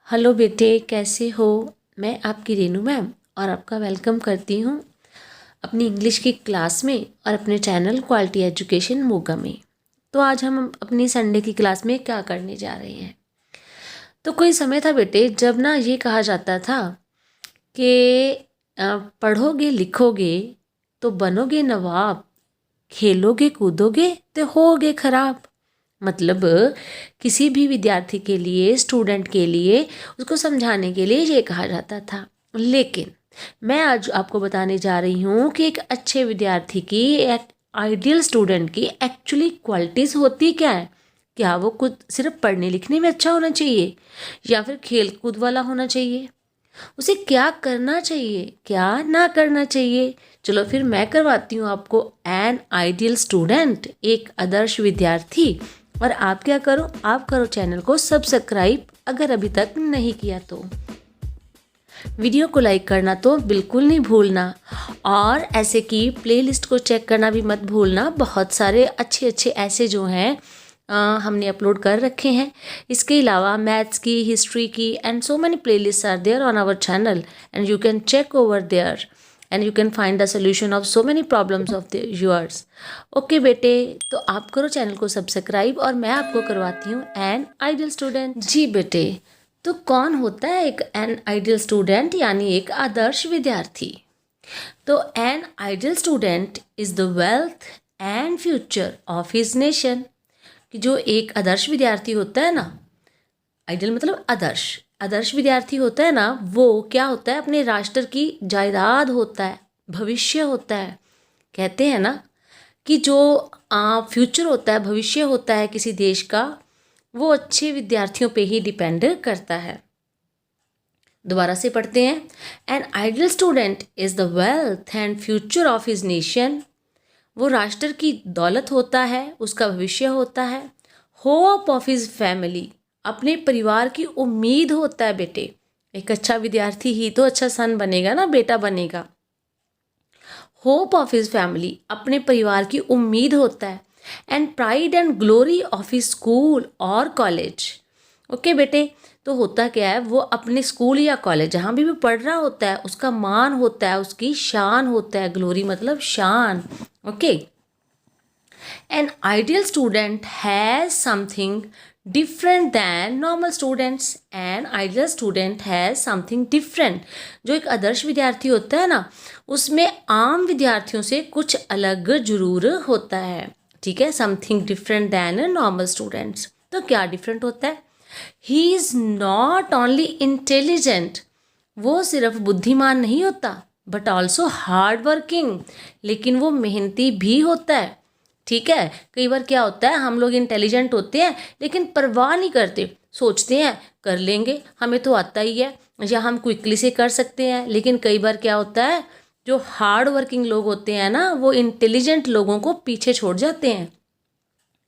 Hello बेटे, कैसे हो। मैं आपकी रेनू मैम और आपका वेलकम करती हूँ अपनी इंग्लिश की क्लास में और अपने चैनल क्वालिटी एजुकेशन मोगा में। तो आज हम अपनी संडे की क्लास में क्या करने जा रहे हैं। तो कोई समय था बेटे जब ना ये कहा जाता था कि पढ़ोगे लिखोगे तो बनोगे नवाब, खेलोगे कूदोगे तो होगे खराब। मतलब किसी भी विद्यार्थी के लिए, स्टूडेंट के लिए, उसको समझाने के लिए ये कहा जाता था। लेकिन मैं आज आपको बताने जा रही हूँ कि एक अच्छे विद्यार्थी की, एक आइडियल स्टूडेंट की एक्चुअली क्वालिटीज़ होती क्या है। क्या वो खुद सिर्फ पढ़ने लिखने में अच्छा होना चाहिए या फिर खेल कूद वाला होना चाहिए, उसे क्या करना चाहिए क्या ना करना चाहिए। चलो फिर मैं करवाती हूँ आपको एन आइडियल स्टूडेंट, एक आदर्श विद्यार्थी। और आप क्या करो, आप करो चैनल को सब्सक्राइब अगर अभी तक नहीं किया तो। वीडियो को लाइक करना तो बिल्कुल नहीं भूलना, और ऐसे की प्लेलिस्ट को चेक करना भी मत भूलना। बहुत सारे अच्छे अच्छे ऐसे जो हैं हमने अपलोड कर रखे हैं। इसके अलावा मैथ्स की, हिस्ट्री की and so many playlist are there on our channel and you can check over there and you can find the solution of so many problems of the yours. Okay बेटे, तो आप करो channel को subscribe और मैं आपको करवाती हूँ एन आइडियल स्टूडेंट। जी बेटे, तो कौन होता है एक एन आइडियल स्टूडेंट, यानी एक आदर्श विद्यार्थी। तो N ideal student is the wealth and future of his nation. कि जो एक आदर्श विद्यार्थी होता है ना, आइडियल मतलब आदर्श, आदर्श विद्यार्थी होता है ना, वो क्या होता है, अपने राष्ट्र की जायदाद होता है, भविष्य होता है। कहते हैं ना कि जो फ्यूचर होता है, भविष्य होता है किसी देश का, वो अच्छे विद्यार्थियों पे ही डिपेंड करता है। दोबारा से पढ़ते हैं। N ideal student is the wealth and future of his nation. वो राष्ट्र की दौलत होता है, उसका भविष्य होता है। होप ऑफ हिज फैमिली, अपने परिवार की उम्मीद होता है बेटे। एक अच्छा विद्यार्थी ही तो अच्छा सन बनेगा ना, बेटा बनेगा। होप ऑफ हिज फैमिली, अपने परिवार की उम्मीद होता है। And pride and glory of his school और कॉलेज। ओके बेटे, तो होता क्या है, वो अपने स्कूल या कॉलेज जहाँ भी वो पढ़ रहा होता है उसका मान होता है, उसकी शान होता है। ग्लोरी मतलब शान। Okay, N ideal student has something different than normal students. N ideal student has something different. जो एक आदर्श विद्यार्थी होता है ना, उसमें आम विद्यार्थियों से कुछ अलग जरूर होता है। ठीक है, something different than normal students. तो क्या डिफरेंट होता है? He is not only intelligent, वो सिर्फ बुद्धिमान नहीं होता, बट ऑल्सो हार्ड वर्किंग, लेकिन वो मेहनती भी होता है। ठीक है, कई बार क्या होता है, हम लोग इंटेलिजेंट होते हैं लेकिन परवाह नहीं करते, सोचते हैं कर लेंगे, हमें तो आता ही है, या हम क्विकली से कर सकते हैं। लेकिन कई बार क्या होता है, जो हार्ड वर्किंग लोग होते हैं ना, वो इंटेलिजेंट लोगों को पीछे छोड़ जाते हैं।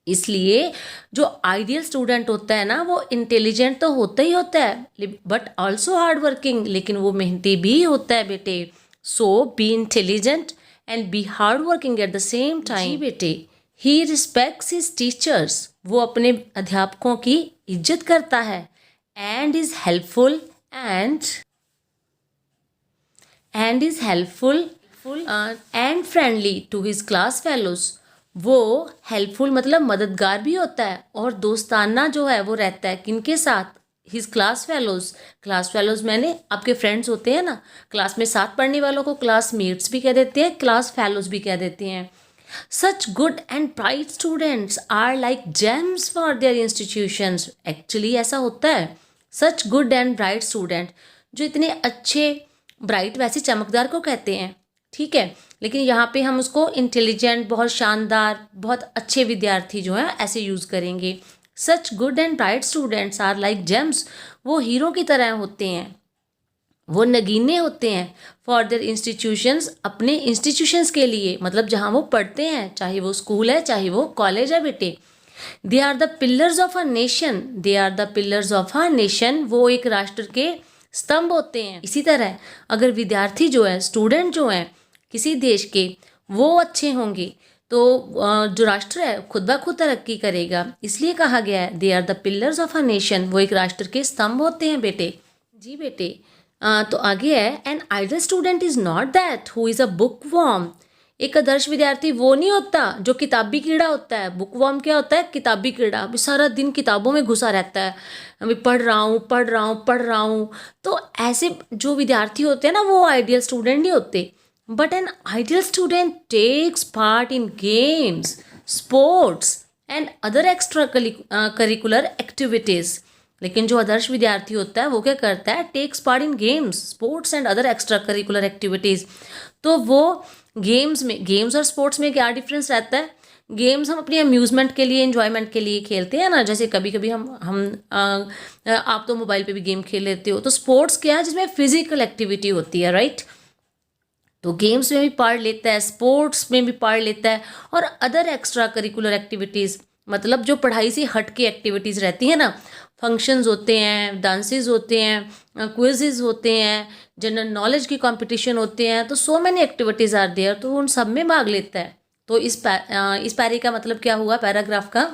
इसलिए जो आइडियल स्टूडेंट होता है ना, वो इंटेलिजेंट तो होता ही होता है बट ऑल्सो हार्ड वर्किंग, लेकिन वो मेहनती भी होता है बेटे। So be intelligent and be hard working at the same time. जी बेटे, ही रिस्पेक्ट्स हिज टीचर्स, वो अपने अध्यापकों की इज्जत करता है। And is helpful and is helpful and friendly to his class fellows. वो हेल्पफुल मतलब मददगार भी होता है, और दोस्ताना जो है वो रहता है किनके साथ? His class fellows. Class fellows मैंने आपके फ्रेंड्स होते हैं ना, क्लास में साथ पढ़ने वालों को क्लासमेट्स भी कह देते हैं, क्लास फेलोज भी कह देते हैं। Such good and bright students are like gems for their institutions. Actually ऐसा होता है, such good and bright student, जो इतने अच्छे, ब्राइट वैसे चमकदार को कहते हैं, ठीक है, लेकिन यहाँ पे हम उसको इंटेलिजेंट, बहुत शानदार, बहुत अच्छे विद्यार्थी जो हैं ऐसे यूज़ करेंगे। Such good and bright students are like gems, वो हीरो की तरह होते हैं, वो नगीने होते हैं। फॉर देयर इंस्टीट्यूशंस, अपने इंस्टीट्यूशंस के लिए, मतलब जहाँ वो पढ़ते हैं, चाहे वो स्कूल है चाहे वो कॉलेज है बेटे। They are the pillars of a nation, they are the pillars of a nation, वो एक राष्ट्र के स्तंभ होते हैं। इसी तरह अगर विद्यार्थी जो है, स्टूडेंट जो है किसी देश के, वो अच्छे होंगे तो जो राष्ट्र है खुद ब खुद तरक्की करेगा। इसलिए कहा गया है they are the pillars of a nation, वो एक राष्ट्र के स्तंभ होते हैं बेटे। जी बेटे। तो आगे है an ideal student is not that who is a bookworm. एक आदर्श विद्यार्थी वो नहीं होता जो किताबी कीड़ा होता है। बुक वॉर्म क्या होता है? किताबी कीड़ा, अभी सारा दिन किताबों में घुसा रहता है, अभी पढ़ रहा हूँ पढ़ रहा हूँ पढ़ रहा हूँ। तो ऐसे जो विद्यार्थी होते हैं ना वो आइडियल स्टूडेंट नहीं होते। But an ideal student takes part in games, sports and other extra curricular activities. लेकिन जो आदर्श विद्यार्थी होता है वो क्या करता है? Takes part in games, sports and other extra curricular activities. तो वो गेम्स और स्पोर्ट्स में क्या डिफरेंस रहता है? गेम्स हम अपनी अम्यूज़मेंट के लिए, एंजॉयमेंट के लिए खेलते हैं ना, जैसे कभी कभी आप तो मोबाइल पे भी गेम खेल लेते हो। तो स्पोर्ट्स क्या है? जिसमें फिजिकल एक्टिविटी होती है, राइट। तो गेम्स में भी पार्ट लेता है, स्पोर्ट्स में भी पार्ट लेता है, और अदर एक्स्ट्रा करिकुलर एक्टिविटीज़ मतलब जो पढ़ाई से हट के एक्टिविटीज़ रहती है ना, फंक्शंस होते हैं, डांसेस होते हैं, क्विज़ेस होते हैं, जनरल नॉलेज की कंपटीशन होते हैं। तो so many activities are there, तो उन सब में भाग लेता है। तो इस पैरे का मतलब क्या हुआ, पैराग्राफ का?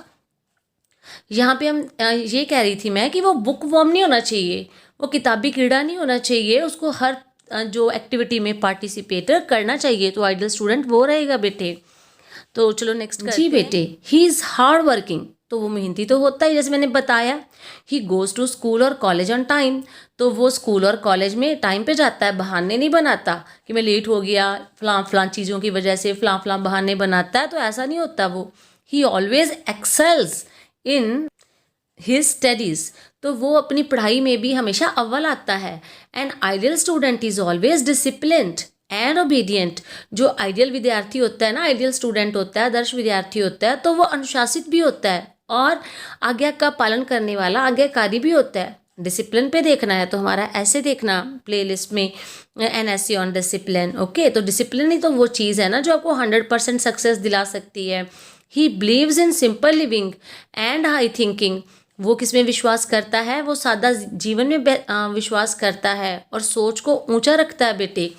यहाँ पे हम ये कह रही थी मैं कि वो बुक वर्म नहीं होना चाहिए, वो किताबी कीड़ा नहीं होना चाहिए, उसको हर जो एक्टिविटी में पार्टिसिपेट करना चाहिए। तो आइडियल स्टूडेंट वो रहेगा बेटे। तो चलो नेक्स्ट करते हैं। जी बेटे, ही इज़ हार्ड वर्किंग, तो वो मेहनती तो होता है जैसे मैंने बताया। ही गोज़ टू स्कूल और कॉलेज ऑन टाइम, तो वो स्कूल और कॉलेज में टाइम पे जाता है, बहाने नहीं बनाता कि मैं लेट हो गया फलां चीज़ों की वजह से, फलां बहाने बनाता है, तो ऐसा नहीं होता वो। He always excels in his studies, तो वो अपनी पढ़ाई में भी हमेशा अव्वल आता है। And ideal student is always disciplined and obedient, जो आइडियल विद्यार्थी होता है ना, आइडियल स्टूडेंट होता है, आदर्श विद्यार्थी होता है, तो वो अनुशासित भी होता है और आज्ञा का पालन करने वाला, आज्ञाकारी भी होता है। डिसिप्लिन पे देखना है तो हमारा ऐसे देखना प्लेलिस्ट में an essay on discipline. Okay, तो डिसिप्लिन ही तो वो चीज़ है ना जो आपको 100% सक्सेस दिला सकती है। He believes in simple living and high thinking, वो किस में विश्वास करता है? वो सादा जीवन में विश्वास करता है और सोच को ऊंचा रखता है बेटे।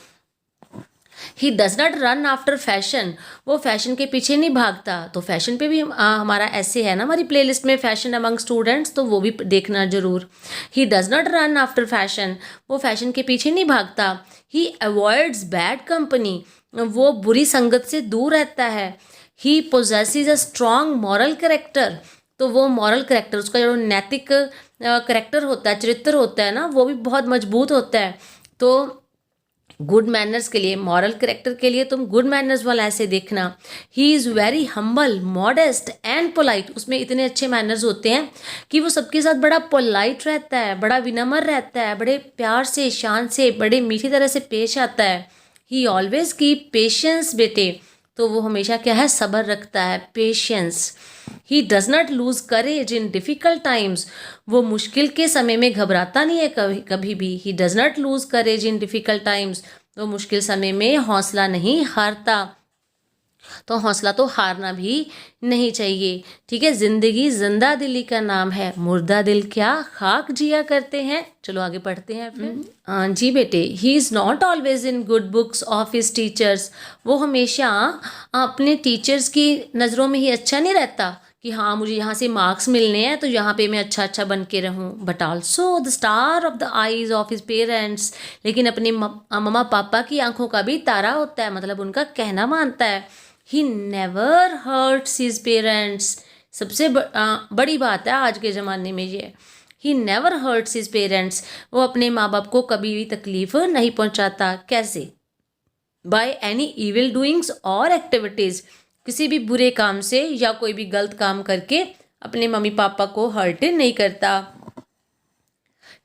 He does not run after fashion, वो फैशन के पीछे नहीं भागता। तो फैशन पे भी हमारा ऐसे है ना हमारी प्लेलिस्ट में, फैशन अमंग स्टूडेंट्स, तो वो भी देखना जरूर। He does not run after fashion, वो फैशन के पीछे नहीं भागता। ही अवॉइड्स बैड कंपनी, वो बुरी संगत से दूर रहता है। He possesses a strong moral character, तो वो मॉरल करेक्टर, उसका जो नैतिक करेक्टर होता है, चरित्र होता है ना, वो भी बहुत मजबूत होता है। तो गुड मैनर्स के लिए, मॉरल करेक्टर के लिए तुम गुड मैनर्स वाला ऐसे देखना। He is very humble modest and polite, उसमें इतने अच्छे मैनर्स होते हैं कि वो सबके साथ बड़ा पोलाइट रहता है, बड़ा विनम्र रहता है, बड़े प्यार से, शान से, बड़े मीठी तरह से पेश आता है। ही ऑलवेज कीप पेशेंस बेटे, तो वो हमेशा क्या है? सब्र रखता है, patience. He does not lose courage in difficult times, वो मुश्किल के समय में घबराता नहीं है कभी कभी भी। He does not lose courage in difficult times, वो मुश्किल समय में हौसला नहीं हारता। तो हौसला तो हारना भी नहीं चाहिए, ठीक है। जिंदगी जिंदा दिली का नाम है, मुर्दा दिल क्या खाक जिया करते हैं। चलो आगे पढ़ते हैं फिर। जी बेटे, he is not always in good books of his teachers, वो हमेशा अपने टीचर्स की नज़रों में ही अच्छा नहीं रहता कि हाँ मुझे यहाँ से मार्क्स मिलने हैं तो यहाँ पे मैं अच्छा बन के रहूँ। But also the star of the eyes of his parents, लेकिन अपने मम्मा पापा की आंखों का भी तारा होता है, मतलब उनका कहना मानता है। He never hurts his parents, सबसे बड़ी बात है आज के ज़माने में ये। He never hurts his parents, वो अपने माँ बाप को कभी भी तकलीफ नहीं पहुँचाता। कैसे? बाय एनी इविल डूइंग्स और एक्टिविटीज़, किसी भी बुरे काम से या कोई भी गलत काम करके अपने मम्मी पापा को हर्ट नहीं करता।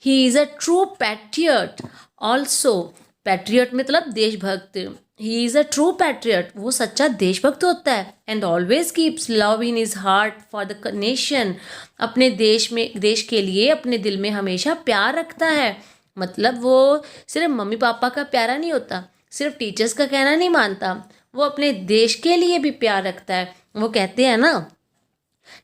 He is a true patriot also, patriot मतलब देशभक्त। He is a true patriot, वो सच्चा देशभक्त होता है। And always keeps love in his heart for the nation, अपने देश के लिए अपने दिल में हमेशा प्यार रखता है। मतलब वो सिर्फ मम्मी पापा का प्यारा नहीं होता, सिर्फ टीचर्स का कहना नहीं मानता, वो अपने देश के लिए भी प्यार रखता है। वो कहते हैं ना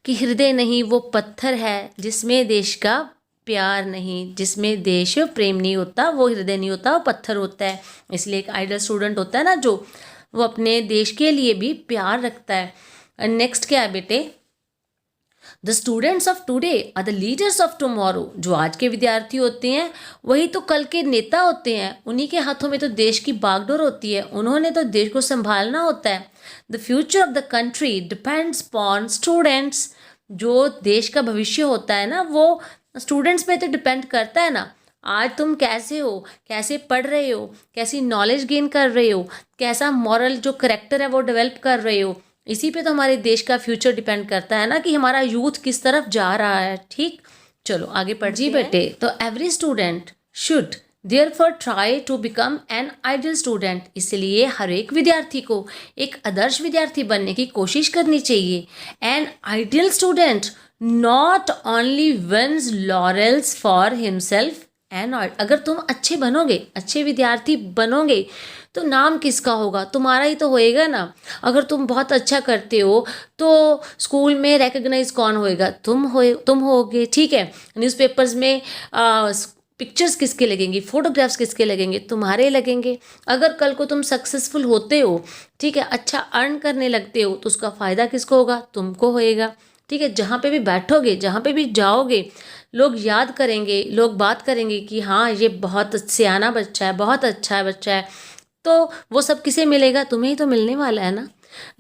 कि हृदय नहीं वो पत्थर है जिसमें देश का प्यार नहीं, जिसमें देश प्रेम नहीं होता वो हृदय नहीं होता, वो पत्थर होता है। इसलिए एक आइडियल स्टूडेंट होता है ना जो वो अपने देश के लिए भी प्यार रखता है। नेक्स्ट क्या है बेटे, the students of today are the leaders of tomorrow. जो आज के विद्यार्थी होते हैं वही तो कल के नेता होते हैं, उन्हीं के हाथों में तो देश की बागडोर होती है, उन्होंने तो देश को संभालना होता है। The future of the country depends upon students. जो देश का भविष्य होता है ना वो स्टूडेंट्स पे तो डिपेंड करता है ना। आज तुम कैसे हो, कैसे पढ़ रहे हो, कैसी नॉलेज गेन कर रहे हो, कैसा मॉरल जो करेक्टर है वो डेवलप कर रहे हो, इसी पे तो हमारे देश का फ्यूचर डिपेंड करता है ना कि हमारा यूथ किस तरफ जा रहा है। ठीक, चलो आगे पढ़ जी बेटे। तो every student should therefore try to become an ideal student. इसलिए हर एक विद्यार्थी को एक आदर्श विद्यार्थी बनने की कोशिश करनी चाहिए। N ideal student not only wins laurels for himself and अगर तुम अच्छे बनोगे, अच्छे विद्यार्थी बनोगे तो नाम किसका होगा, तुम्हारा ही तो होएगा ना। अगर तुम बहुत अच्छा करते हो तो स्कूल में रिकग्नाइज कौन होएगा, तुम होगे। ठीक है, न्यूज़पेपर्स में पिक्चर्स किसके लगेंगी, फोटोग्राफ्स किसके लगेंगे, तुम्हारे लगेंगे। अगर कल को तुम सक्सेसफुल होते हो, ठीक है, अच्छा अर्न करने लगते हो तो उसका फ़ायदा किसको होगा, तुमको होएगा। ठीक है, जहाँ पे भी बैठोगे, जहाँ पे भी जाओगे, लोग याद करेंगे, लोग बात करेंगे कि हाँ ये बहुत सियाना बच्चा है, बहुत अच्छा बच्चा है। तो वो सब किसे मिलेगा, तुम्हें ही तो मिलने वाला है ना।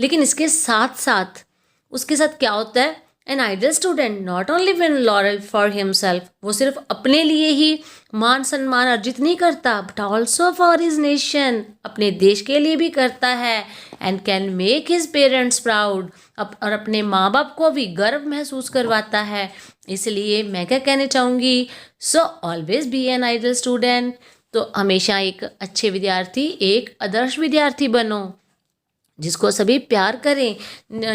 लेकिन इसके साथ साथ उसके साथ क्या होता है, an ideal student not only win lauryl for himself. वो सिर्फ अपने लिए ही मान सम्मान अर्जित नहीं करता but also for his nation, अपने देश के लिए भी करता है। And can make his parents proud, और अपने माँ बाप को भी गर्व महसूस करवाता है। इसलिए मैं क्या कहना चाहूँगी, so always be N ideal student. तो हमेशा एक अच्छे विद्यार्थी, एक आदर्श विद्यार्थी बनो, जिसको सभी प्यार करें,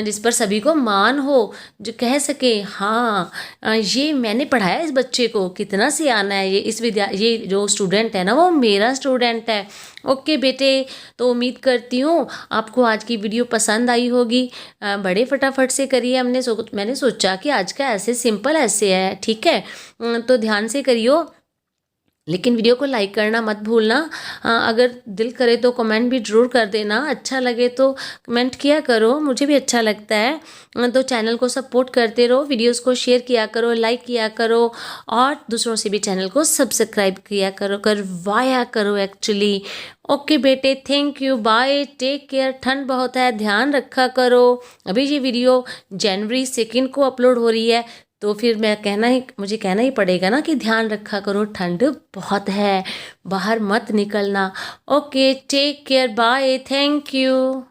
जिस पर सभी को मान हो, जो कह सके हाँ ये मैंने पढ़ाया इस बच्चे को, कितना सियाना है ये जो स्टूडेंट है ना वो मेरा स्टूडेंट है। ओके बेटे, तो उम्मीद करती हूँ आपको आज की वीडियो पसंद आई होगी। बड़े फटाफट से करिए, मैंने सोचा कि आज का ऐसे सिंपल ऐसे है। ठीक है, तो ध्यान से करियो, लेकिन वीडियो को लाइक करना मत भूलना। अगर दिल करे तो कमेंट भी ज़रूर कर देना, अच्छा लगे तो कमेंट किया करो, मुझे भी अच्छा लगता है। तो चैनल को सपोर्ट करते रहो, वीडियोस को शेयर किया करो, लाइक किया करो, और दूसरों से भी चैनल को सब्सक्राइब किया करो, करवाया करो एक्चुअली। ओके बेटे, thank you, bye, take care. ठंड बहुत है, ध्यान रखा करो। अभी ये वीडियो जनवरी 2 को अपलोड हो रही है, तो फिर मुझे कहना ही पड़ेगा ना कि ध्यान रखा करो, ठंड बहुत है, बाहर मत निकलना। Okay, take care, bye, thank you.